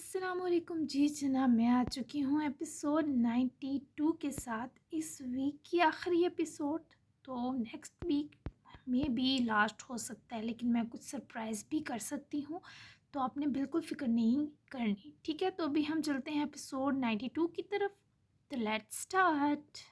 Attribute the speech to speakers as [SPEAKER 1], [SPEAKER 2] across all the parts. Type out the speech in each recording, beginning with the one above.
[SPEAKER 1] अस्सलाम वालेकुम जी जनाब, मैं आ चुकी हूँ एपिसोड 92 के साथ। इस वीक की आखिरी एपिसोड, तो नेक्स्ट वीक में भी लास्ट हो सकता है, लेकिन मैं कुछ सरप्राइज़ भी कर सकती हूँ, तो आपने बिल्कुल फ़िक्र नहीं करनी, ठीक है। तो अभी हम चलते हैं एपिसोड 92 की तरफ। तो लेट्स स्टार्ट।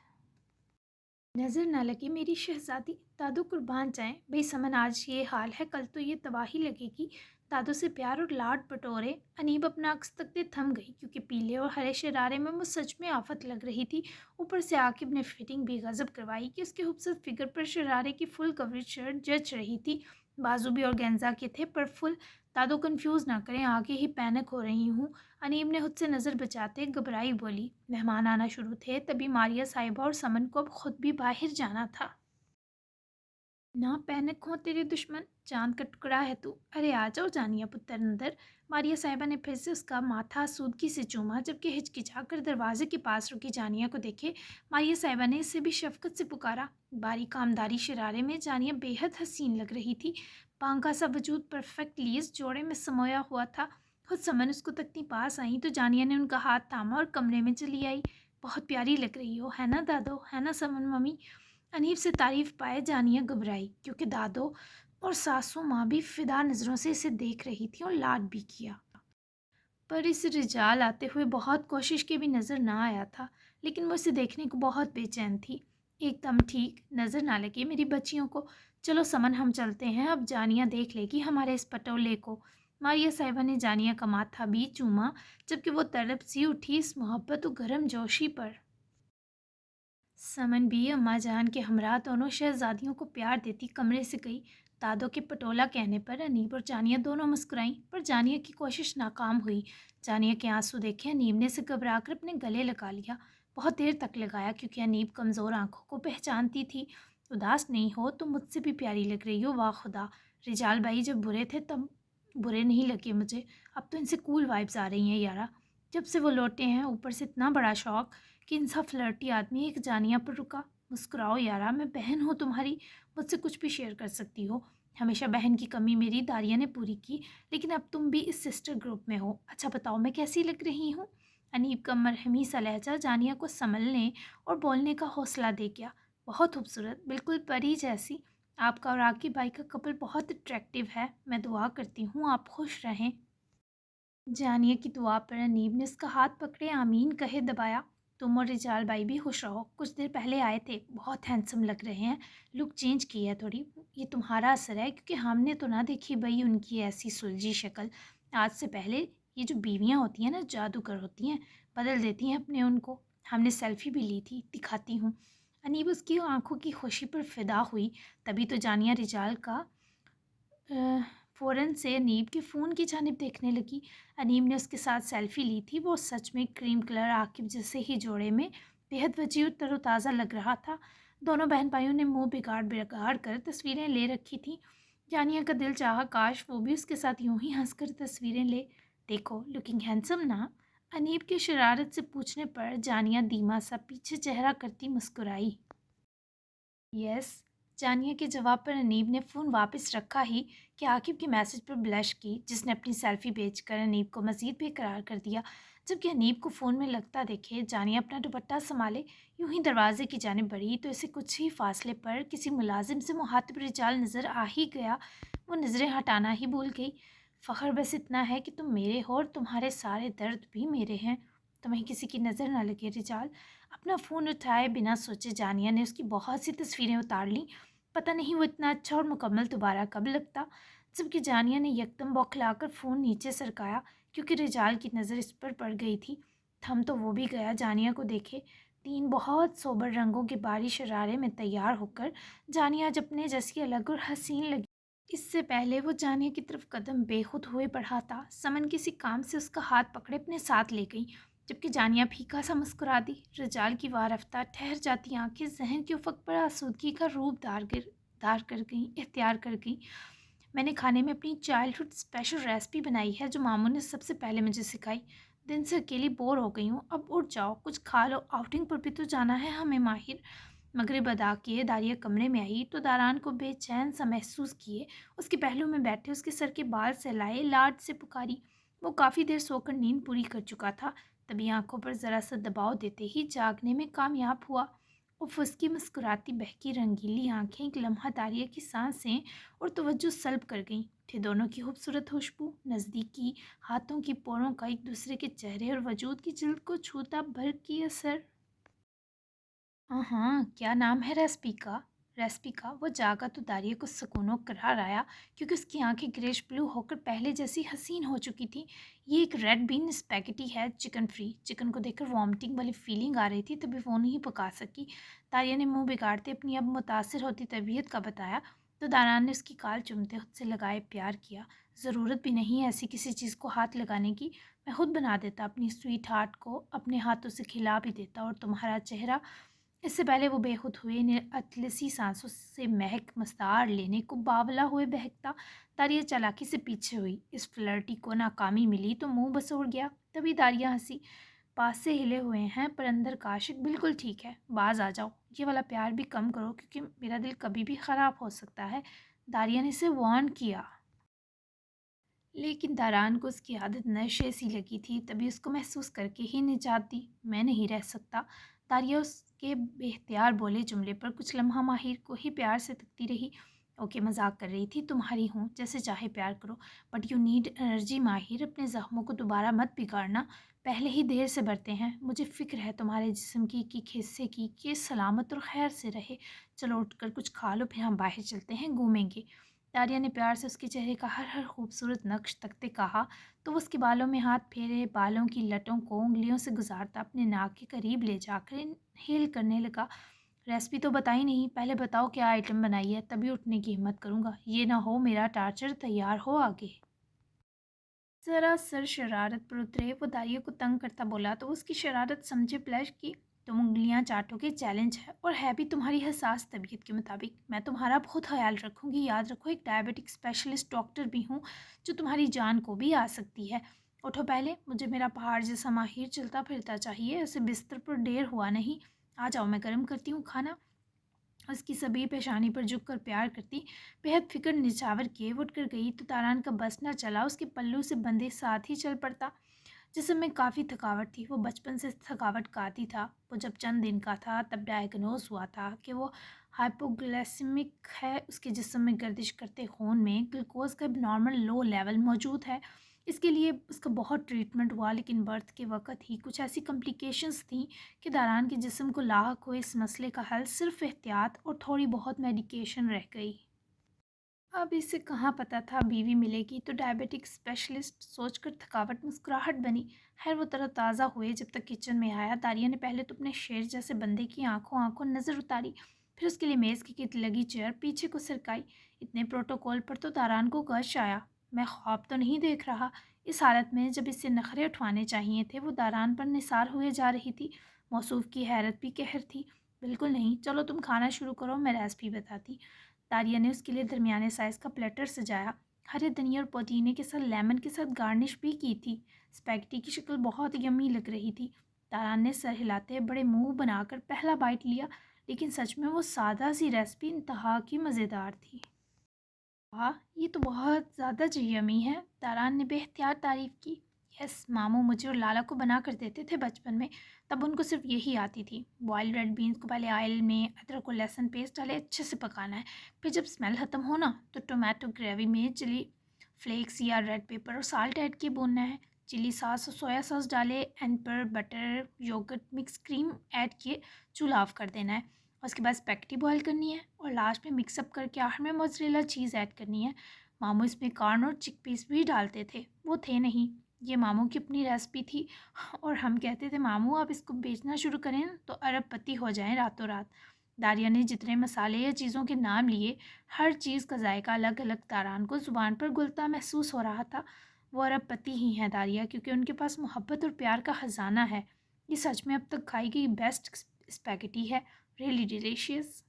[SPEAKER 1] नज़र ना लगे मेरी शहज़ादी, दादो कुर्बान जाएं। भाई समन, आज ये हाल है, कल तो ये तबाही लगेगी। दादो से प्यार और लाड बटोरे अनीब अपना अक्स तकते थम गई, क्योंकि पीले और हरे शरारे में वो सच में आफत लग रही थी। ऊपर से आकिब ने फिटिंग भी गजब करवाई कि उसके खूबसूरत फिगर पर शरारे की फुल कवरेज शर्ट जच रही थी। बाजू भी ऑर्गेन्जा के थे पर फुल। दादो कंफ्यूज ना करें, आगे ही पैनिक हो रही हूँ। अनीब ने खुद से नज़र बचाते घबराई बोली। मेहमान आना शुरू थे, तभी मारिया साहिबा और समन को अब खुद भी बाहर जाना था। ना पैनिक हो तेरे दुश्मन, चांद का टुकड़ा है तू। अरे आ जाओ जानिया पुत्र अंदर। मारिया साहिबा ने फिर से उसका माथा आसूदगी से चूमा, जबकि हिचकिचाकर दरवाजे के पास रुकी जानिया को देखे मारिया साहिबा ने इससे भी शफकत से पुकारा। बारीक कामदारी शरारे में जानिया बेहद हसीन लग रही थी। पांका सा वजूद परफेक्टली इस जोड़े में समोया हुआ था। खुद समन उसको तकती पास आई तो जानिया ने उनका हाथ थामा और कमरे में चली आई। बहुत प्यारी लग रही हो, है ना दादो, है ना समन मम्मी। अनीब से तारीफ पाए जानिया घबराई, क्योंकि दादो और सासू माँ भी फिदा नज़रों से इसे देख रही थी और लाड भी किया। पर इस रिजाल आते हुए बहुत कोशिश के भी नज़र ना आया था, लेकिन वो इसे देखने को बहुत बेचैन थी। एकदम ठीक नज़र ना लगे मेरी बच्चियों को। चलो समन, हम चलते हैं, अब जानिया देख लेगी हमारे इस पटोले को। मारिया साहिबा ने जानिया का माथा भी चूमा, जबकि वो तड़प सी उठी इस मोहब्बत और गर्म जोशी पर। समन भी अम्मा जान के हमरा दोनों शहजादियों को प्यार देती कमरे से गई। दादो के पटोला कहने पर अनीब और जानिया दोनों मुस्कुराईं, पर जानिया की कोशिश नाकाम हुई। जानिया के आंसू देखे अनीब ने से घबराकर अपने गले लगा लिया। बहुत देर तक लगाया, क्योंकि अनीब कमज़ोर आंखों को पहचानती थी। उदास नहीं हो तो मुझसे भी प्यारी लग रही हो, वाह खुदा। रिजाल भाई जब बुरे थे तब बुरे नहीं लगे मुझे, अब तो इनसे कूल वाइब्स आ रही हैं यारा। जब से वो लौटे हैं, ऊपर से इतना बड़ा शौक कि इंसा फ्लर्टी आदमी एक जानिया पर रुका। मुस्कुराओ यारा, मैं बहन हूँ तुम्हारी, मुझसे कुछ भी शेयर कर सकती हो। हमेशा बहन की कमी मेरी दारिया ने पूरी की, लेकिन अब तुम भी इस सिस्टर ग्रुप में हो। अच्छा बताओ, मैं कैसी लग रही हूँ। अनीब का मरहमी सा लहजा जानिया को संभलने और बोलने का हौसला दे गया। बहुत खूबसूरत, बिल्कुल परी जैसी। आपका और आकिब भाई का कपल बहुत अट्रैक्टिव है। मैं दुआ करती हूँ आप खुश रहें। जानिया की दुआ पर अनीब ने उसका हाथ पकड़े आमीन कहे दबाया। तुम और रिजाल भाई भी खुश रहो, कुछ देर पहले आए थे, बहुत हैंडसम लग रहे हैं। लुक चेंज की है थोड़ी, ये तुम्हारा असर है, क्योंकि हमने तो ना देखी भाई उनकी ऐसी सुलझी शक्ल। आज से पहले ये जो बीवियाँ होती हैं ना, जादूगर होती हैं, बदल देती हैं अपने उनको। हमने सेल्फी भी ली थी, दिखाती हूँ। अनीब उसकी आंखों की खुशी पर फिदा हुई। तभी तो जानिया रिजाल का फ़ौरन से अनीब के फ़ोन की जानिब देखने लगी। अनीब ने उसके साथ सेल्फ़ी ली थी। वो सच में क्रीम कलर आकिब जैसे ही जोड़े में बेहद वजीह और तरोताज़ा लग रहा था। दोनों बहन भाइयों ने मुंह बिगाड़ बिगाड़ कर तस्वीरें ले रखी थीं। जानिया का दिल चाहा काश वो भी उसके साथ यूं ही हंसकर तस्वीरें ले। देखो लुकिंग हैंडसम ना, अनीब के शरारत से पूछने पर जानिया धीमा सा पीछे चेहरा करती मुस्कुराई। यस। जानिया के जवाब पर अनीब ने फ़ोन वापस रखा ही कि आकिब के मैसेज पर ब्लश की, जिसने अपनी सेल्फी भेजकर अनीब को मज़ीद बेकरार कर दिया। जबकि अनीब को फ़ोन में लगता देखे जानिया अपना दुपट्टा संभाले यूं ही दरवाजे की जानिब बढ़ी, तो इसे कुछ ही फासले पर किसी मुलाजिम से मुहातिब रिजाल नज़र आ ही गया। वो नज़रें हटाना ही भूल गई। फ़ख्र बस इतना है कि तुम मेरे हो और तुम्हारे सारे दर्द भी मेरे हैं। तुम्हें किसी की नज़र ना लगे रिजाल। अपना फ़ोन उठाए बिना सोचे जानिया ने उसकी बहुत सी तस्वीरें उतार लीं। पता नहीं वो इतना अच्छा और मुकम्मल दोबारा कब लगता। जबकि जानिया ने यकदम बौखलाकर फ़ोन नीचे सरकाया, क्योंकि रिजाल की नज़र इस पर पड़ गई थी। थम तो वो भी गया जानिया को देखे। तीन बहुत सोबर रंगों के बारी शरारे में तैयार होकर जानिया आज अपने जैसी अलग और हसीन लगी। इससे पहले वो जानिया की तरफ कदम बेखुद हुए बढ़ा था, समन किसी काम से उसका हाथ पकड़े अपने साथ ले गई। जबकि जानिया फीका सा मुस्कुरा दी। रिजाल की वारफ्ता ठहर जाती आंखें जहन के उफक पर आसूदगी का रूप धार कर गईं, इख्तियार कर गईं। मैंने खाने में अपनी चाइल्डहुड स्पेशल रेसिपी बनाई है, जो मामू ने सबसे पहले मुझे सिखाई। दिन से अकेली बोर हो गई हूँ, अब उठ जाओ, कुछ खा लो, आउटिंग पर भी तो जाना है हमें माहिर। मगरिब अदा किए दारिया कमरे में आई तो दारान को बेचैन सा महसूस किए उसके पहलू में बैठे उसके सर के बाल सहलाए लाड से पुकारी। वो काफ़ी देर सोकर नींद पूरी कर चुका था, तभी आंखों पर ज़रा सा दबाव देते ही जागने में कामयाब हुआ। उफ, उसकी मुस्कुराती बहकी रंगीली आंखें एक लम्हा दारिया की सांसें और तवज्जो सल्ब कर गईं। थे दोनों की खूबसूरत खुशबू, नज़दीकी हाथों की पोरों का एक दूसरे के चेहरे और वजूद की जिल्द को छूता भर की असर। हाँ हाँ, क्या नाम है रेसिपी का? रेसिपी का वो जागा तो दारिया को सुकून और करार आया, क्योंकि उसकी आंखें ग्रेश ब्लू होकर पहले जैसी हसीन हो चुकी थी। ये एक रेड बीन स्पैगेटी है, चिकन फ्री। चिकन को देखकर वॉमिटिंग वाली फीलिंग आ रही थी, तभी वो नहीं पका सकी। दारिया ने मुंह बिगाड़ते अपनी अब मुतासिर होती तबीयत का बताया, तो दारान ने उसकी काल चूमते खुद से लगाए प्यार किया। ज़रूरत भी नहीं है ऐसी किसी चीज़ को हाथ लगाने की। मैं खुद बना देता, अपनी स्वीट हार्ट को अपने हाथों से खिला भी देता, और तुम्हारा चेहरा। इससे पहले वो बेखुद हुए ने अतलसी सांसों से महक मस्तार लेने को बावला हुए बहकता। दारिया चालाकी से पीछे हुई। इस फ्लर्टी को नाकामी मिली तो मुंह बसोड़ गया। तभी दारिया हंसी। पास से हिले हुए हैं पर अंदर का आशिक बिल्कुल ठीक है, बाज आ जाओ। ये वाला प्यार भी कम करो, क्योंकि मेरा दिल कभी भी ख़राब हो सकता है। दारिया ने इसे वार्न किया, लेकिन दारान को उसकी आदत नशे सी लगी थी, तभी उसको महसूस करके ही निजात दी। मैं नहीं रह सकता। दारिया उसके बेख्तियार बोले जुमले पर कुछ लम्हा माहिर को ही प्यार से तकती रही। ओके, मजाक कर रही थी, तुम्हारी हूँ, जैसे चाहे प्यार करो, बट यू नीड एनर्जी माहिर। अपने ज़ख्मों को दोबारा मत बिगाड़ना, पहले ही देर से बढ़ते हैं। मुझे फ़िक्र है तुम्हारे जिस्म की कि हिस्से की कि सलामत और खैर से रहे। चलो उठकर कुछ खा लो, फिर हम बाहर चलते हैं, घूमेंगे। दारिया ने प्यार से उसके चेहरे का हर हर खूबसूरत नक्श तकते कहा, तो वो उसके बालों में हाथ फेरे, बालों की लटों को उंगलियों से गुजारता अपने नाक के करीब ले जाकर हेल करने लगा। रेसिपी तो बताई नहीं, पहले बताओ क्या आइटम बनाई है, तभी उठने की हिम्मत करूँगा। ये ना हो मेरा टार्चर तैयार हो आगे। ज़रा सर शरारत पर उतरे। वो दारिया को तंग करता बोला, तो उसकी शरारत समझे प्लस की। तुम उंगलियां चाटोगे, चैलेंज है, और है भी तुम्हारी हसास तबीयत के मुताबिक। मैं तुम्हारा बहुत ख्याल रखूंगी, याद रखो, एक डायबिटिक स्पेशलिस्ट डॉक्टर भी हूँ, जो तुम्हारी जान को भी आ सकती है। उठो पहले, मुझे मेरा पहाड़ जैसा माहिर चलता फिरता चाहिए, ऐसे बिस्तर पर ढेर हुआ नहीं। आ जाओ, मैं गर्म करती हूँ खाना। उसकी सभी पेशानी पर झुक कर प्यार करती, बेहद फिक्र निछावर किए उठ कर गई, तो तारान का बस न चला, उसके पल्लू से बंधे साथ ही चल पड़ता। जिसम में काफ़ी थकावट थी, वो बचपन से थकावट का आदी था। वो जब चंद दिन का था तब डायग्नोज हुआ था कि वो हाइपोग्लाइसेमिक है। उसके जिस्म में गर्दिश करते खून में ग्लूकोज का नॉर्मल लो लेवल मौजूद है। इसके लिए उसका बहुत ट्रीटमेंट हुआ, लेकिन बर्थ के वक्त ही कुछ ऐसी कॉम्प्लिकेशंस थी कि दारान के जिस्म को लाहक हुए इस मसले का हल सिर्फ एहतियात और थोड़ी बहुत मेडिकेशन रह गई। अब इसे कहाँ पता था बीवी मिलेगी, तो डायबिटिक स्पेशलिस्ट सोचकर थकावट मुस्कुराहट बनी। खैर, वो तरोताज़ा हुए जब तक किचन में आया। दारिया ने पहले तो अपने शेर जैसे बंदे की आंखों आंखों नज़र उतारी, फिर उसके लिए मेज़ की किट लगी चेयर पीछे को सरकाई। इतने प्रोटोकॉल पर तो दारान को गश आया। मैं ख्वाब तो नहीं देख रहा? इस हालत में जब इससे नखरे उठवाने चाहिए थे, वो दारान पर निसार हुए जा रही थी। मौसूफ की हैरत भी कहर थी। बिल्कुल नहीं, चलो तुम खाना शुरू करो, मैं रेसिपी बताती। दारिया ने उसके लिए दरमियाने साइज़ का प्लेटर सजाया, हरे धनिया और पुदीने के साथ लेमन के साथ गार्निश भी की थी। स्पैगेटी की शक्ल बहुत यम्मी लग रही थी। दारान ने सर हिलाते बड़े मुंह बनाकर पहला बाइट लिया, लेकिन सच में वो सादा सी रेसिपी इंतहा की मज़ेदार थी। वाह, ये तो बहुत ज़्यादा यम्मी है, दारान ने बेख्तियार तारीफ़ की। यस, मामू मुझे और लाला को बना कर देते थे बचपन में, तब उनको सिर्फ यही आती थी। बॉइल्ड रेड बीन्स को पहले ऑयल में अदरक और लहसुन पेस्ट डाले अच्छे से पकाना है, फिर जब स्मेल ख़त्म हो ना, तो टोमेटो ग्रेवी में चिली फ्लेक्स या रेड पेपर और साल्ट ऐड किए भूनना है। चिली सॉस और सोया सॉस डाले, एंड पर butter yoghurt mix cream add किए चूल्हा ऑफ कर देना है। और उसके बाद स्पैगेटी बॉईल करनी है, और लास्ट में मिक्सअप करके आखिर में मोज़रेला चीज़ ऐड करनी है। मामू इसमें कॉर्न और चिकपीस भी डालते थे। वो थे नहीं, ये मामू की अपनी रेसिपी थी, और हम कहते थे मामू आप इसको बेचना शुरू करें तो अरबपति हो जाएं रातों रात। दारिया ने जितने मसाले या चीज़ों के नाम लिए, हर चीज़ का जायका अलग अलग। दारान को ज़ुबान पर घुलता महसूस हो रहा था। वो अरबपति ही हैं दारिया, क्योंकि उनके पास मोहब्बत और प्यार का ख़जाना है। ये सच में अब तक खाई गई बेस्ट स्पैगेटी है, रियली डिलीशियस।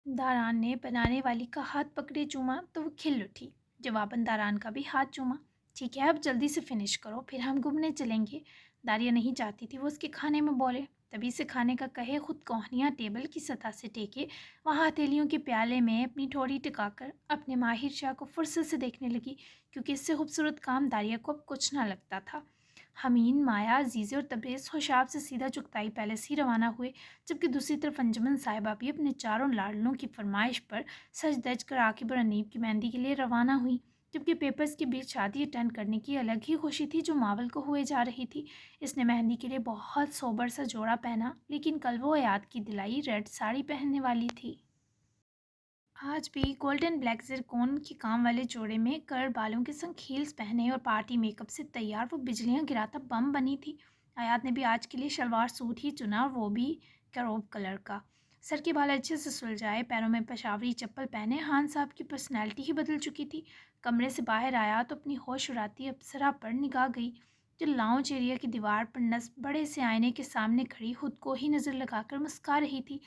[SPEAKER 1] दारान ने बनाने वाली का हाथ पकड़े चूमा, तो वो खिल उठी। जवाबन दारान का भी हाथ चूमा। ठीक है, अब जल्दी से फिनिश करो, फिर हम घूमने चलेंगे। दारिया नहीं चाहती थी वो उसके खाने में बोले। तभी से खाने का कहे खुद कोहनियाँ टेबल की सतह से टेके वहाँ हथेलियों के प्याले में अपनी ठोड़ी टिकाकर अपने माहिर शाह को फुर्सत से देखने लगी, क्योंकि इससे खूबसूरत काम दारिया को अब कुछ ना लगता था। हमीन, माया, अजीज़े और तबरेज़ खुशाब से सीधा चुगताई पैलेस ही रवाना हुए, जबकि दूसरी तरफ अंजुमन साहिबा भी अपने चारों लाडलों की फरमाइश पर सज धज कर आकिब और अनीब की मेहंदी के लिए रवाना हुई। जबकि पेपर्स के बीच शादी अटेंड करने की अलग ही खुशी थी जो मावल को हुए जा रही थी। इसने मेहंदी के लिए बहुत सोबर सा जोड़ा पहना, लेकिन कल वो याद की दिलाई रेड साड़ी पहनने वाली थी। आज भी गोल्डन ब्लैक ज़िरकोन के काम वाले जोड़े में कर्ल बालों के संग हील्स पहने और पार्टी मेकअप से तैयार वो बिजलियां गिराता बम बनी थी। आयात ने भी आज के लिए शलवार सूट ही चुना, और वो भी कैरोब कलर का। सर के बाल अच्छे से सुलझाए, पैरों में पेशावरी चप्पल पहने हान साहब की पर्सनैलिटी ही बदल चुकी थी। कमरे से बाहर आया तो अपनी होश उड़ाती अप्सरा पर निगाह गई, जो लाउंज एरिया की दीवार पर नस्ब बड़े से आईने के सामने खड़ी खुद को ही नज़र लगाकर मुस्का रही थी।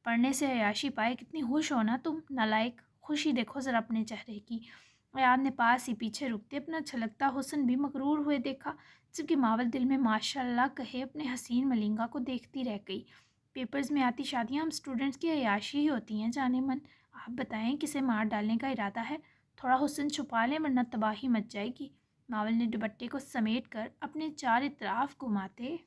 [SPEAKER 1] पढ़ने से अय्याशी पाए, कितनी खुश हो ना तुम नालायक, खुशी देखो ज़रा अपने चेहरे की। अयान ने पास ही पीछे रुकते अपना छलकता हुस्न भी मगरूर हुए देखा, जबकि मावल दिल में माशाल्लाह कहे अपने हसीन मलिंगा को देखती रह गई। पेपर्स में आती शादियां हम स्टूडेंट्स की अय्याशी ही होती हैं जाने मन। आप बताएं किसे मार डालने का इरादा है? थोड़ा हुस्न छुपा लें वरना तबाही मच जाएगी। मावल ने दुपट्टे को समेट कर अपने चार इतराफ घुमाते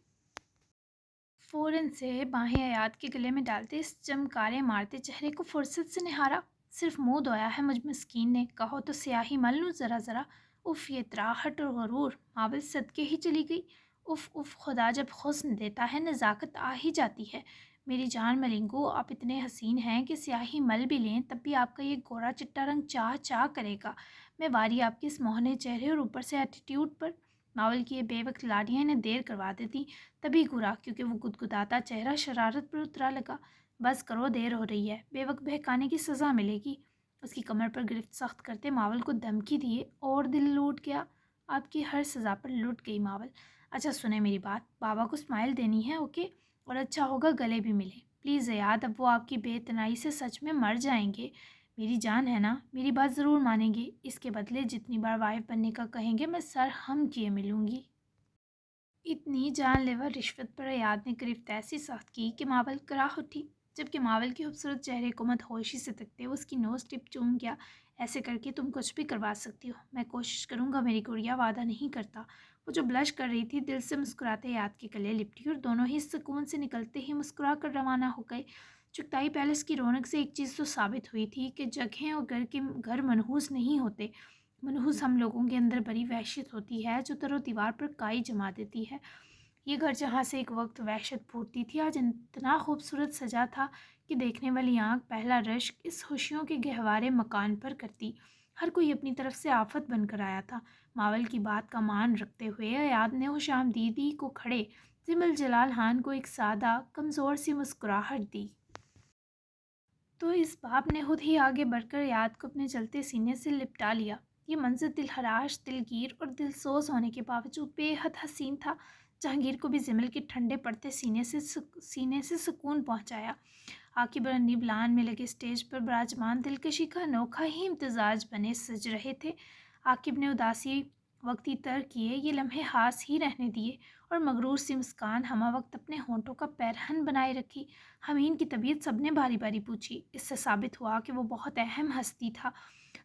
[SPEAKER 1] फ़ौरन से बाहें अयात के गले में डालते इस चमकारे मारते चेहरे को फुर्सत से निहारा। सिर्फ मुंह धोया है मुझ मिस्कीन ने, कहो तो स्याही मल लूँ ज़रा ज़रा। उफ़, ये त्राहट और गरूर, मावल सदके ही चली गई। उफ़ उफ़, खुदा जब हुस्न देता है नज़ाकत आ ही जाती है। मेरी जान मलिंगो, आप इतने हसीन हैं कि स्याही मल भी लें तब भी आपका ये गोरा चिट्टा रंग चाह चाह करेगा। मैं वारी आपके इस मोहने चेहरे और ऊपर से एटीट्यूड पर। मावल की ये बेवक्त लाड़ियाँ इन्हें देर करवा देती। तभी घूरा, क्योंकि वो गुदगुदाता चेहरा शरारत पर उतरा लगा। बस करो, देर हो रही है, बेवक्त बहकाने की सज़ा मिलेगी। उसकी कमर पर गिरफ्त सख्त करते मावल को धमकी दिए और दिल लूट गया। आपकी हर सज़ा पर लुट गई मावल। अच्छा सुने मेरी बात, बाबा को स्माइल देनी है, ओके? और अच्छा होगा गले भी मिले प्लीज़ याद, अब वो आपकी बेतनाई से सच में मर जाएंगे। मेरी जान है ना, मेरी बात ज़रूर मानेंगे। इसके बदले जितनी बार वाइफ बनने का कहेंगे मैं सर हम किए मिलूँगी। इतनी जानलेवा रिश्वत पर अयाद ने गिरफ्त ऐसी सख्त की कि मावल कराह उठी, जबकि मावल के खूबसूरत चेहरे को मदहोशी से तकते हुए उसकी नोज़ टिप चूम गया। ऐसे करके तुम कुछ भी करवा सकती हो, मैं कोशिश करूँगा मेरी गुड़िया, वादा नहीं करता। वो जो ब्लश कर रही थी दिल से मुस्कुराते अयाद के गले लिपटी और दोनों ही सुकून से निकलते ही मुस्कुरा कर रवाना हो गए। चुगताई पैलेस की रौनक से एक चीज़ तो साबित हुई थी कि जगहें और घर मनहूस नहीं होते। मनहूस हम लोगों के अंदर बड़ी वहशत होती है जो दरो दीवार पर काई जमा देती है। ये घर जहाँ से एक वक्त वहशत फूटती थी आज इतना खूबसूरत सजा था कि देखने वाली आंख पहला रश्क इस खुशियों के गहवारे मकान पर करती। हर कोई अपनी तरफ से आफत बनकर आया था। मावल की बात का मान रखते हुए अयाद ने खुशाम दीदी को खड़े जिमल जलाल हान को एक सादा कमज़ोर सी मुस्कुराहट दी। तो इस बाप ने खुद ही आगे बढ़कर याद को अपने चलते सीने से लिपटा लिया। ये मंजर दिलहराश, दिलगीर और दिलसोज होने के बावजूद बेहद हसीन था। जहांगीर को भी जिमल के ठंडे पड़ते सीने से सुकून पहुंचाया। आकिब और अन्नीब लान में लगे स्टेज पर विराजमान दिलकशी का अनोखा ही इम्तजाज बने सज रहे थे। आकिब ने उदासी वक्ती तर किए ये लम्हे हास ही रहने दिए और मगरूर सी मुस्कान हमा वक्त अपने होंठों का पैरहन बनाए रखी। हमीन की तबीयत सबने बारी बारी पूछी। इससे साबित हुआ कि वो बहुत अहम हस्ती था।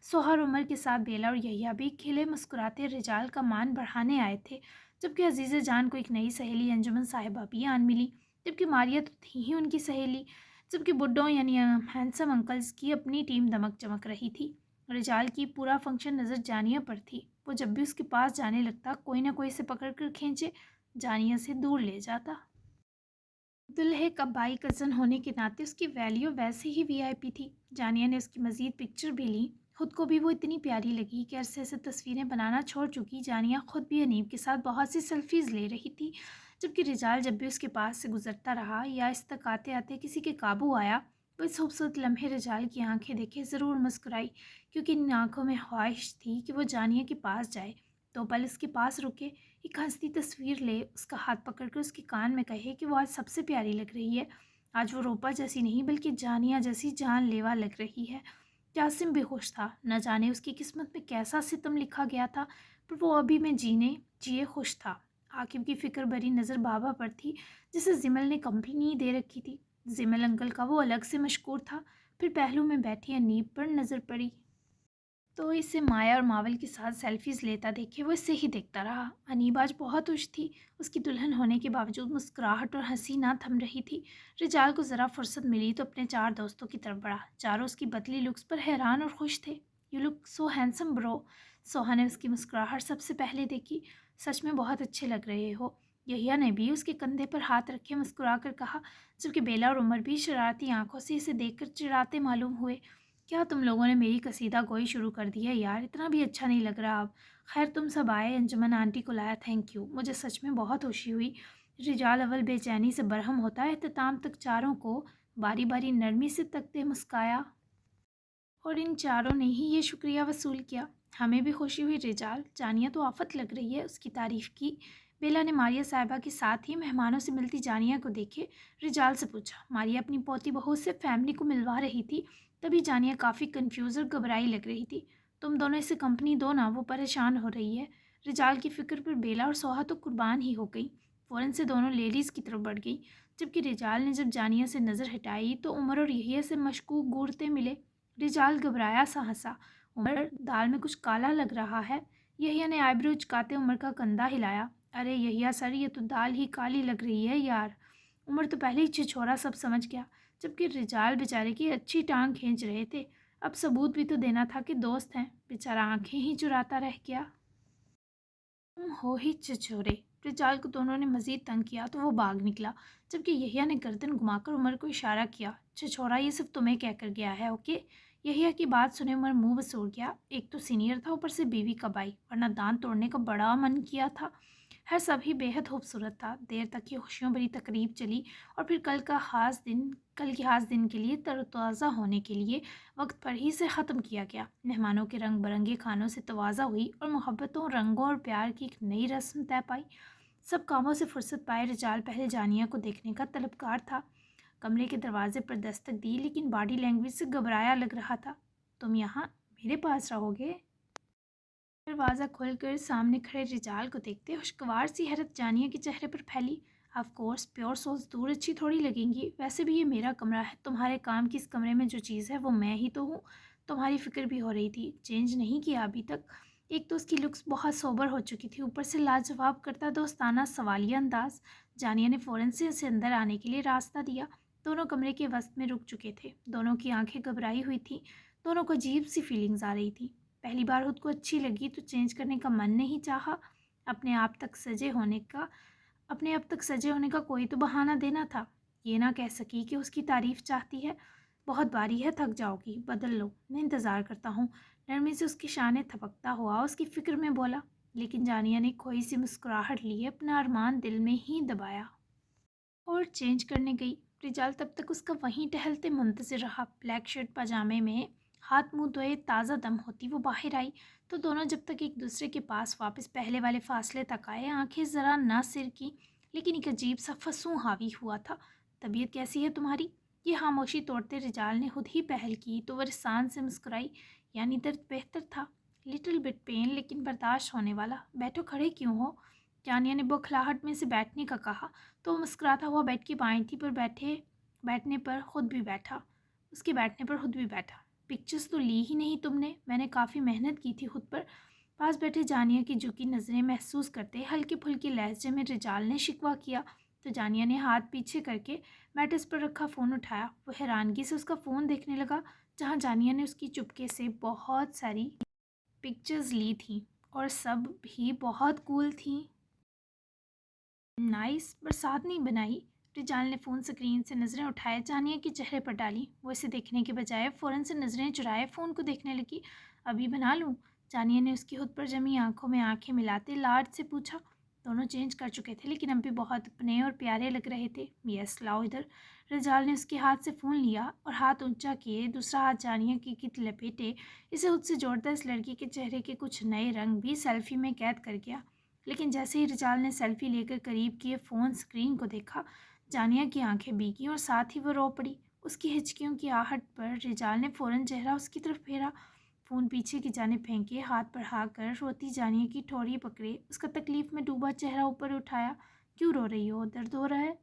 [SPEAKER 1] सोहर उमर के साथ बेला और यहिया भी खिले मुस्कुराते रिजाल का मान बढ़ाने आए थे, जबकि अजीज़ जान को एक नई सहेली अंजुमन साहिबा भी आन मिली, जबकि मारिया तो थी ही उनकी सहेली। जबकि बुड्ढों यानी हैंडसम अंकल्स की अपनी टीम दमक चमक रही थी। रिजाल की पूरा फंक्शन नज़र जानिया पर थी। वो जब भी उसके पास जाने लगता कोई ना कोई से पकड़ कर खींचे जानिया से दूर ले जाता। दुल्हे का बाई कज़न होने के नाते उसकी वैल्यू वैसे ही वीआईपी थी। जानिया ने उसकी मज़ीद पिक्चर भी ली। खुद को भी वो इतनी प्यारी लगी कि अरसे से तस्वीरें बनाना छोड़ चुकी जानिया खुद भी अनीब के साथ बहुत सी सेल्फीज़ ले रही थी। जबकि रिजाल जब भी उसके पास से गुजरता रहा या इस तक आते आते किसी के काबू आया, वो इस खूबसूरत लम्हे रिजाल की आंखें देखे ज़रूर मुस्कुराई, क्योंकि इन आंखों में ख्वाहिश थी कि वो जानिया के पास जाए, तो पल उसके पास रुके, एक हंसती तस्वीर ले, उसका हाथ पकड़कर उसके कान में कहे कि वो आज सबसे प्यारी लग रही है। आज वो रूपा जैसी नहीं बल्कि जानिया जैसी जानलेवा लग रही है। जासिम भी खुश था। न जाने उसकी किस्मत में कैसा सितम लिखा गया था, पर वो अभी में जिए खुश था। عاقب کی فکر بری نظر بابا پر تھی جسے زمل نے کمپنی دے رکھی تھی۔ زمل انکل کا وہ الگ سے مشکور تھا۔ پھر پہلو میں بیٹھی انیب پر نظر پڑی تو اسے مایا اور ماول کے ساتھ سیلفیز لیتا دیکھے وہ اسے ہی دیکھتا رہا۔ انیب آج بہت خوش تھی۔ اس کی دلہن ہونے کے باوجود مسکراہٹ اور ہنسی نہ تھم رہی تھی۔ رجال کو ذرا فرصت ملی تو اپنے 4 دوستوں کی طرف بڑھا۔ چاروں اس کی بدلی لکس پر حیران اور خوش تھے۔ "یو لک سو ہینڈسم برو"، سوہا نے اس کی مسکراہٹ سب سے پہلے دیکھی۔ "سچ میں بہت اچھے لگ رہے ہو"، یحییٰ نے بھی اس کے کندھے پر ہاتھ رکھے مسکرا کر کہا، جبکہ بیلا اور عمر بھی شرارتی آنکھوں سے اسے دیکھ کر چڑھاتے معلوم ہوئے۔ "کیا تم لوگوں نے میری قصیدہ گوئی شروع کر دی ہے یار، اتنا بھی اچھا نہیں لگ رہا اب۔ خیر تم سب آئے، انجمن آنٹی کو لایا، تھینک یو، مجھے سچ میں بہت خوشی ہوئی"۔ رجال اول بے چینی سے برہم ہوتا اختتام تک چاروں کو باری باری نرمی سے تکتے مسکایا اور ان چاروں نے ہی یہ شکریہ وصول کیا۔ "ہمیں بھی خوشی ہوئی رجال، جانیہ تو آفت لگ رہی ہے"، اس کی تعریف کی۔ بیلا نے ماریہ صاحبہ کے ساتھ ہی مہمانوں سے ملتی جانیہ کو دیکھے رجال سے پوچھا۔ ماریہ اپنی پوتی بہو سے فیملی کو ملوا رہی تھی، تبھی جانیہ کافی کنفیوز اور گھبرائی لگ رہی تھی۔ "تم دونوں اسے کمپنی دو نا، وہ پریشان ہو رہی ہے"۔ رجال کی فکر پر بیلا اور سوہا تو قربان ہی ہو گئی۔ فوراً سے دونوں لیڈیز کی طرف بڑھ گئی، جبکہ رجال نے جب جانیہ سے نظر ہٹائی تو عمر اور یحییٰ سے مشکوک گھورتے ملے۔ رجال گھبرایا سا ہنسا۔ "عمر، دال میں کچھ کالا لگ رہا ہے"۔ یحییٰ نے آئی برو اچکاتے عمر کا کندھا ہلایا۔ "ارے یحییٰ سر، یہ تو دال ہی کالی لگ رہی ہے یار"۔ عمر تو پہلے ہی چھچھورا سب سمجھ گیا، جبکہ رجال بیچارے کی اچھی ٹانگ کھینچ رہے تھے۔ اب ثبوت بھی تو دینا تھا کہ دوست ہیں، بیچارہ آنکھیں ہی چراتا رہ گیا۔ "تم ہو ہی چھچھورے"۔ رجال کو دونوں نے مزید تنگ کیا تو وہ بھاگ نکلا، جبکہ یحییٰ نے گردن گھما کر عمر کو اشارہ کیا۔ "چھچھورا یہ صرف تمہیں کہہ کر گیا ہے، اوکے"۔ یحییٰ کی بات سنے عمر منہ بسوڑ گیا۔ ایک تو سینئر تھا، اوپر سے بیوی کب آئی، ورنہ دانت توڑنے کا بڑا من کیا تھا۔ خیر سب ہی بے حد خوبصورت تھا۔ دیر تک یہ خوشیوں بھری تقریب چلی اور پھر کل کے خاص دن کے لیے تر و تازہ ہونے کے لیے وقت پر ہی سے ختم کیا گیا۔ مہمانوں کے رنگ برنگے کھانوں سے تواضع ہوئی اور محبتوں، رنگوں اور پیار کی ایک نئی رسم طے پائی۔ سب کاموں سے فرصت پائے رجال پہلے جانیہ کو دیکھنے کا طلبگار تھا۔ کمرے کے دروازے پر دستک دی، لیکن باڈی لینگویج سے گھبرایا لگ رہا تھا۔ "تم یہاں میرے پاس رہو گے"۔ دروازہ کھول کر سامنے کھڑے رجال کو دیکھتے خوشگوار سی حیرت جانیہ کے چہرے پر پھیلی۔ "آف کورس، پیور سولز دور اچھی تھوڑی لگیں گی، ویسے بھی یہ میرا کمرہ ہے، تمہارے کام کی اس کمرے میں جو چیز ہے وہ میں ہی تو ہوں"۔ تمہاری فکر بھی ہو رہی تھی، چینج نہیں کیا ابھی تک۔ ایک تو اس کی لکس بہت سوبر ہو چکی تھی، اوپر سے لاجواب کرتا دوستانہ سوالیہ انداز۔ جانیہ نے فوراً سے اسے اندر آنے کے لیے راستہ دیا۔ دونوں کمرے کے وسط میں رک چکے تھے، دونوں کی آنکھیں گھبرائی ہوئی تھیں، دونوں کو عجیب سی فیلنگز آ رہی تھیں۔ پہلی بار خود کو اچھی لگی تو چینج کرنے کا من نہیں چاہا۔ اپنے آپ تک سجے ہونے کا کوئی تو بہانہ دینا تھا۔ یہ نہ کہہ سکی کہ اس کی تعریف چاہتی ہے۔ "بہت باری ہے، تھک جاؤ گی، بدل لو، میں انتظار کرتا ہوں"، نرمی سے اس کی شانے تھپکتا ہوا اس کی فکر میں بولا۔ لیکن جانیہ نے کھوئی سی مسکراہٹ لیے اپنا ارمان دل میں ہی دبایا اور چینج کرنے گئی۔ رجال تب تک اس کا وہیں ٹہلتے منتظر رہا۔ بلیک شرٹ پاجامے میں ہاتھ منہ دھوئے تازہ دم ہوتی وہ باہر آئی تو دونوں جب تک ایک دوسرے کے پاس واپس پہلے والے فاصلے تک آئے، آنکھیں ذرا نہ سر کی، لیکن ایک عجیب سا فسوں حاوی ہوا تھا۔ "طبیعت کیسی ہے تمہاری"، یہ خاموشی توڑتے رجال نے خود ہی پہل کی تو وہ رسان سے مسکرائی۔ "یعنی درد بہتر تھا"۔ "لٹل بٹ پین، لیکن برداشت ہونے والا"۔ "بیٹھو، کھڑے کیوں ہو"، جانیہ نے بوکھلاہٹ میں سے بیٹھنے کا کہا تو وہ مسکراتا ہوا بیڈ کی بائیں تھی پر بیٹھنے پر خود بھی بیٹھا۔ "پکچرز تو لی ہی نہیں تم نے"، "میں نے کافی محنت کی تھی خود پر"۔ پاس بیٹھے جانیہ کی جھکی نظریں محسوس کرتے ہلکے پھلکے لہجے میں رجال نے شکوہ کیا تو جانیہ نے ہاتھ پیچھے کر کے میٹرس پر رکھا فون اٹھایا۔ وہ حیرانگی سے اس کا فون دیکھنے لگا، جہاں جانیہ نے اس کی چپکے سے بہت ساری پکچرز لی تھیں اور سب بھی بہت کول تھیں۔ "نائس، برسات نہیں بنائی"۔ رجال نے فون سکرین سے نظریں اٹھائے جانیہ کے چہرے پر ڈالی۔ وہ اسے دیکھنے کے بجائے فوراً سے نظریں چرائے فون کو دیکھنے لگی۔ "ابھی بنا لوں"، جانیہ نے اس کی خود پر جمی آنکھوں میں آنکھیں ملاتے لاڈ سے پوچھا۔ دونوں چینج کر چکے تھے لیکن اب بھی بہت اپنے اور پیارے لگ رہے تھے۔ "یس، لاؤ ادھر"۔ رجال نے اس کے ہاتھ سے فون لیا اور ہاتھ اونچا کیے دوسرا ہاتھ جانیہ کی گرد لپیٹے اسے خود سے جوڑتا اس لڑکی کے چہرے کے کچھ نئے رنگ بھی سیلفی میں قید کر گیا۔ لیکن جیسے ہی رجال نے سیلفی لے کر قریب کیے فون سکرین کو دیکھا، جانیہ کی آنکھیں بھیگیں اور ساتھ ہی وہ رو پڑی۔ اس کی ہچکیوں کی آہٹ پر رجال نے فوراً چہرہ اس کی طرف پھیرا۔ फ़ोन पीछे की जानिब फेंके, हाथ बढ़ाकर रोती जानिया की ठोड़ी पकड़े, उसका तकलीफ़ में डूबा चेहरा ऊपर उठाया। क्यों रो रही हो? दर्द हो रहा है?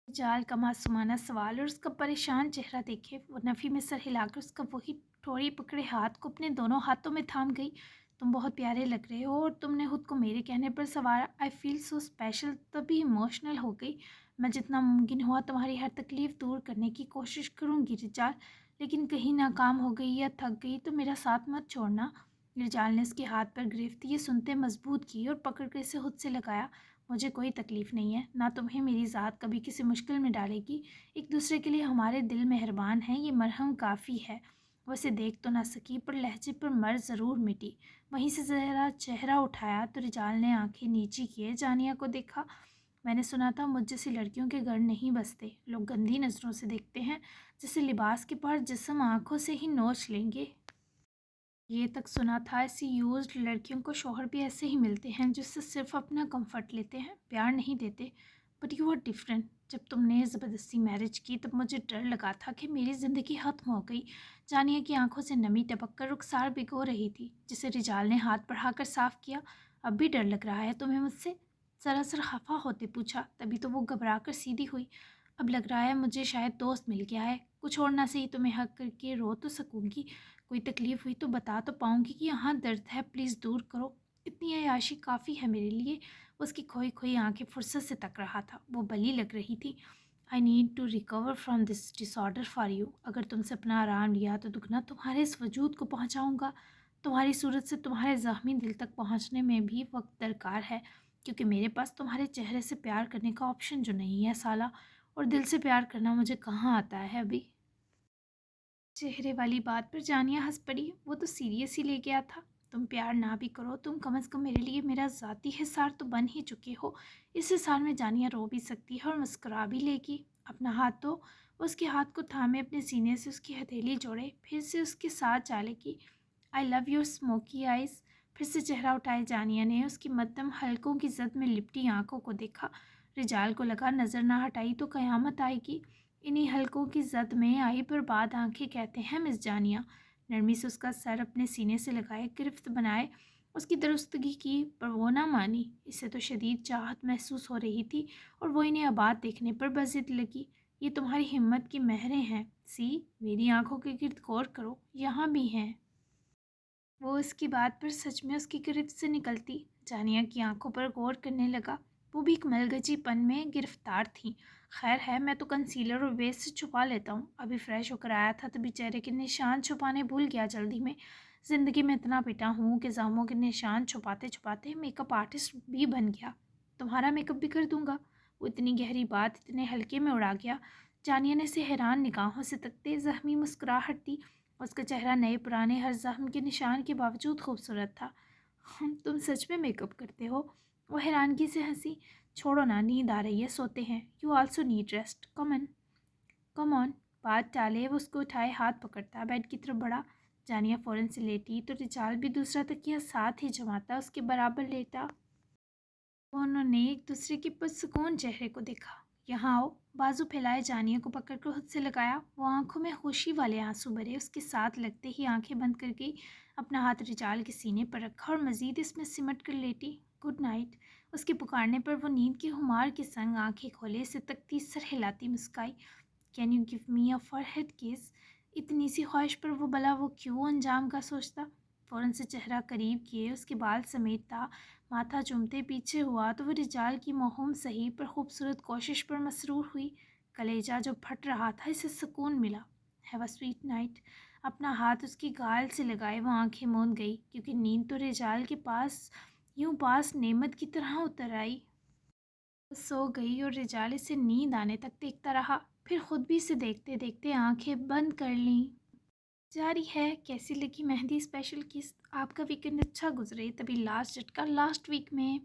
[SPEAKER 1] जाल का मासूमाना सवाल और उसका परेशान चेहरा देखे, वो नफ़ी में सर हिलाकर उसका वही ठोड़ी पकड़े हाथ को अपने दोनों हाथों में थाम गई। तुम बहुत प्यारे लग रहे हो और तुमने खुद को मेरे कहने पर सवारा। I feel so special. तभी इमोशनल हो गई। मैं जितना मुमकिन हुआ तुम्हारी हर तकलीफ़ दूर करने की कोशिश करूँगी रिजाल, लेकिन कहीं नाकाम हो गई या थक गई तो मेरा साथ मत छोड़ना। रिजाल ने उसके हाथ पर गिरफ्त ये सुनते मजबूत की और पकड़ कर इसे खुद से लगाया। मुझे कोई तकलीफ़ नहीं है, ना तुम्हें मेरी ज़ात कभी किसी मुश्किल में डालेगी। एक दूसरे के लिए हमारे दिल मेहरबान हैं, ये मरहम काफ़ी है। वो उसे देख तो ना सकी पर लहजे पर मर ज़रूर मिटी। वहीं से ज़रा चेहरा उठाया तो रिजाल ने आंखें नीची किए जानिया को देखा। मैंने सुना था मुझ जैसी लड़कियों के घर नहीं बसते, लोग गंदी नज़रों से देखते हैं, जैसे लिबास के पार जिस्म आँखों से ही नोच लेंगे। ये तक सुना था ऐसी यूज्ड लड़कियों को शौहर भी ऐसे ही मिलते हैं जिससे सिर्फ अपना कंफर्ट लेते हैं, प्यार नहीं देते। But you are different. जब तुमने ज़बरदस्ती मैरिज की तब मुझे डर लगा था कि मेरी ज़िंदगी ख़त्म हो गई। जानिया की आंखों से नमी टपक कर रुखसार भिगो रही थी, जिसे रिजाल ने हाथ बढ़ाकर साफ किया। अब भी डर लग रहा है तुम्हें मुझसे? सरासर खफा होते पूछा, तभी तो वो घबरा कर सीधी हुई। अब लग रहा है मुझे शायद दोस्त मिल गया है, कुछ और ना सही तुम्हें हक करके रो तो सकूंगी। कोई तकलीफ़ हुई तो बता तो पाऊँगी कि यहाँ दर्द है, प्लीज़ दूर करो। इतनी अय्याशी काफ़ी है मेरे लिए। उसकी खोई खोई आंखें फुर्सत से तक रहा था, वो बली लग रही थी। I need to recover from this disorder for you. अगर तुमसे अपना आराम लिया तो दुगना तुम्हारे इस वजूद को पहुँचाऊँगा। तुम्हारी सूरत से तुम्हारे ज़ख्मी दिल तक पहुँचने में भी वक्त दरकार है, क्योंकि मेरे पास तुम्हारे चेहरे से प्यार करने का ऑप्शन जो नहीं है साला, और दिल से प्यार करना मुझे कहाँ आता है अभी। चेहरे वाली बात पर जानिया हंस पड़ी। वो तो सीरियस ही ले गया था। तुम प्यार ना भी करो, तुम कम से कम मेरे लिए मेरा ज़ाती हिस्सार तो बन ही चुके हो। इस हिसार में जानिया रो भी सकती है और मुस्कुरा भी लेगी। अपना हाथ तो उसके हाथ को थामे अपने सीने से उसकी हथेली जोड़े, फिर से उसके साथ चालेगी। I love your smoky eyes. फिर से चेहरा उठाए जानिया ने उसकी मध्यम हलकों की जद में लिपटी आंखों को देखा। रिजाल को लगा नज़र ना हटाई तो क़यामत आएगी। इन्हीं हलकों की जद में आई बर्बाद आंखें कहते हैं मिस जानिया। नरमी से उसका सर अपने सीने से लगाए गिरफ्त बनाए उसकी दुरुस्तगी की, पर वो ना मानी। इसे तो शदीद चाहत महसूस हो रही थी और वो इन्हें आबाद देखने पर बज़िद लगी। ये तुम्हारी हिम्मत की महरें हैं। सी, मेरी आंखों के गिर्द गौर करो, यहाँ भी हैं। वो उसकी बात पर सच में उसकी गिरफ्त से निकलती। जानिया की आंखों पर गौर करने लगा। वो भी एक मलगजीपन में गिरफ्तार थी। खैर है, मैं तो कंसीलर और बेस से छुपा लेता हूँ। अभी फ्रेश होकर आया था तभी चेहरे के निशान छुपाने भूल गया जल्दी में। ज़िंदगी में इतना पिटा हूँ कि ज़ख्मों के निशान छुपाते छुपाते मेकअप आर्टिस्ट भी बन गया। तुम्हारा मेकअप भी कर दूंगा। वो इतनी गहरी बात इतने हल्के में उड़ा गया। जानिया ने से हैरान निगाहों से तकते ज़ख्मी मुस्कुराहट दी। उसका चेहरा नए पुराने हर जख्म के निशान के बावजूद खूबसूरत था। तुम सच में मेकअप करते हो? वो हैरानगी से हंसी। छोड़ो ना, नींद आ रही है, सोते हैं। You also need rest, come on. बात टाले वो उसको उठाए हाथ पकड़ता बेड की तरफ बढ़ा। जानिया फ़ौरन से लेटी तो रिचाल भी दूसरा तकिया साथ ही जमाता उसके बराबर लेटा। उन्होंने एक दूसरे के पुरसुकून चेहरे को देखा। यहाँ आओ। बाजू फैलाए जानिया को पकड़कर खुद से लगाया। वो आंखों में खुशी वाले आंसू भरे, उसके साथ लगते ही आंखें बंद कर गई। अपना हाथ रिजाल के सीने पर रखा और मज़ीद इसमें सिमट कर लेटी। Good night. उसके पुकारने पर वो नींद के खुमार के संग आंखें खोले से तकती, सर हिलाती मुस्काई। Can you give me a forehead किस? इतनी सी ख्वाहिश पर वो भला वो क्यों अंजाम का सोचता। फ़ौरन से चेहरा करीब किए उसके बाल समेटता, माथा चूमते पीछे हुआ तो वो रिजाल की मौहूम सही पर खूबसूरत कोशिश पर मसरूर हुई। कलेजा जो फट रहा था इसे सुकून मिला। Have a sweet night. अपना हाथ उसकी गाल से लगाए वो आंखें मूंद गई, क्योंकि नींद तो रिजाल के पास यूं पास नेमत की तरह उतर आई। वो सो गई और रिजाल इसे नींद आने तक देखता रहा, फिर खुद भी इसे देखते देखते आंखें बंद कर लीं। जारी है। कैसी लगी मेहंदी स्पेशल किस्त? आपका वीकेंड अच्छा गुजरे। तभी लास्ट झटका लास्ट वीक में।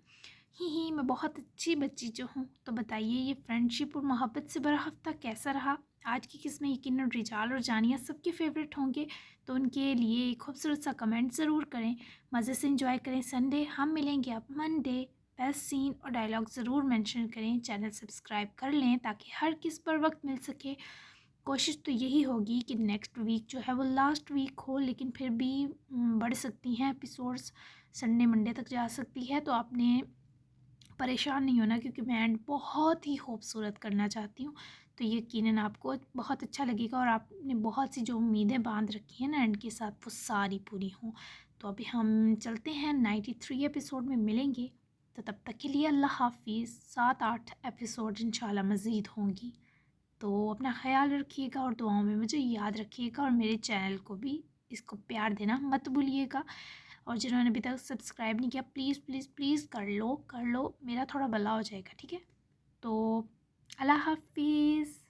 [SPEAKER 1] ही मैं बहुत अच्छी बच्ची जो हूँ। तो बताइए ये फ्रेंडशिप और मोहब्बत से भरा हफ्ता कैसा रहा? आज की किस्त में यकीनन रिजाल और जानिया सबके फेवरेट होंगे, तो उनके लिए एक खूबसूरत सा कमेंट ज़रूर करें। मज़े से इंजॉय करें संडे। हम मिलेंगे अब मंडे। बेस्ट सीन और डायलॉग ज़रूर मेंशन करें। चैनल सब्सक्राइब कर लें ताकि हर किस्त पर वक्त मिल सके। کوشش تو یہی ہوگی کہ نیکسٹ ویک جو ہے وہ لاسٹ ویک ہو، لیکن پھر بھی بڑھ سکتی ہیں ایپیسوڈس، سنڈے منڈے تک جا سکتی ہے، تو آپ نے پریشان نہیں ہونا کیونکہ میں اینڈ بہت ہی خوبصورت کرنا چاہتی ہوں، تو یقیناً آپ کو بہت اچھا لگے گا اور آپ نے بہت سی جو امیدیں باندھ رکھی ہیں نا اینڈ کے ساتھ وہ ساری پوری ہوں۔ تو ابھی ہم چلتے ہیں 93 ایپیسوڈ میں ملیں گے، تو تب تک کے لیے اللہ حافظ۔ 7-8 ایپیسوڈ انشاءاللہ مزید ہوں گی، تو اپنا خیال رکھیے گا اور دعاؤں میں مجھے یاد رکھیے گا، اور میرے چینل کو بھی اس کو پیار دینا مت بھولیے گا، اور جنہوں نے ابھی تک سبسکرائب نہیں کیا پلیز پلیز پلیز کر لو، میرا تھوڑا بھلا ہو جائے گا، ٹھیک ہے؟ تو اللہ حافظ۔